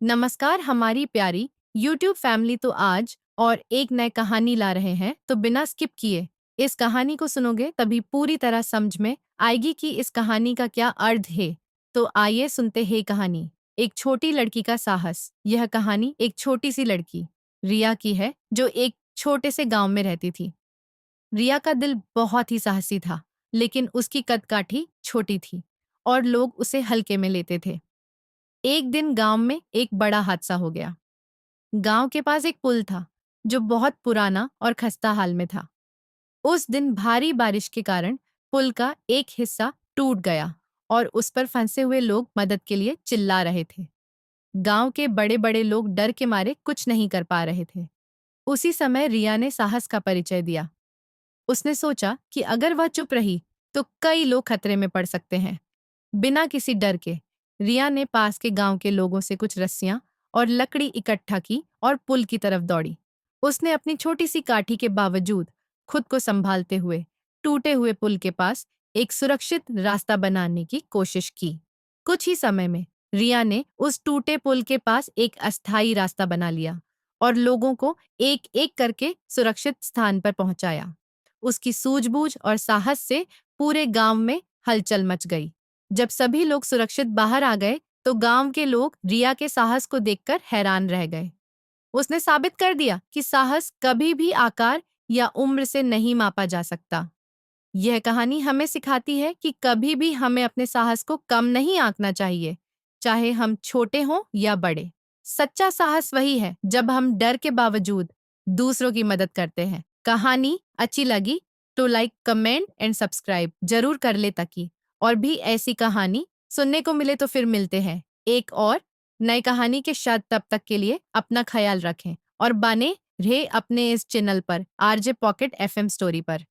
नमस्कार हमारी प्यारी YouTube फैमिली। तो आज और एक नए कहानी ला रहे हैं, तो बिना स्किप किए इस कहानी को सुनोगे तभी पूरी तरह समझ में आएगी कि इस कहानी का क्या अर्थ है। तो आइए सुनते हैं कहानी। एक छोटी लड़की का साहस। यह कहानी एक छोटी सी लड़की रिया की है, जो एक छोटे से गांव में रहती थी। रिया का दिल बहुत ही साहसी था, लेकिन उसकी कदकाठी छोटी थी और लोग उसे हल्के में लेते थे। एक दिन गांव में एक बड़ा हादसा हो गया। गांव के पास एक पुल था, जो बहुत पुराना और खस्ता हाल में था। उस दिन भारी बारिश के कारण पुल का एक हिस्सा टूट गया और उस पर फंसे हुए लोग मदद के लिए चिल्ला रहे थे। गांव के बड़े बड़े लोग डर के मारे कुछ नहीं कर पा रहे थे। उसी समय रिया ने साहस का परिचय दिया। उसने सोचा कि अगर वह चुप रही तो कई लोग खतरे में पड़ सकते हैं। बिना किसी डर के रिया ने पास के गांव के लोगों से कुछ रस्सियां और लकड़ी इकट्ठा की और पुल की तरफ दौड़ी। उसने अपनी छोटी सी काठी के बावजूद खुद को संभालते हुए टूटे हुए पुल के पास एक सुरक्षित रास्ता बनाने की कोशिश की। कुछ ही समय में रिया ने उस टूटे पुल के पास एक अस्थायी रास्ता बना लिया और लोगों को एक एक करके सुरक्षित स्थान पर पहुंचाया। उसकी सूझबूझ और साहस से पूरे गांव में हलचल मच गई। जब सभी लोग सुरक्षित बाहर आ गए, तो गांव के लोग रिया के साहस को देखकर हैरान रह गए। उसने साबित कर दिया कि साहस कभी भी आकार या उम्र से नहीं मापा जा सकता। यह कहानी हमें सिखाती है कि कभी भी हमें अपने साहस को कम नहीं आंकना चाहिए, चाहे हम छोटे हों या बड़े। सच्चा साहस वही है जब हम डर के बावजूद दूसरों की मदद करते हैं। कहानी अच्छी लगी तो लाइक, कमेंट एंड सब्सक्राइब जरूर कर ले, ताकि और भी ऐसी कहानी सुनने को मिले। तो फिर मिलते हैं एक और नई कहानी के साथ। तब तक के लिए अपना ख्याल रखें और बने रहे अपने इस चैनल पर, आरजे पॉकेट FM स्टोरी पर।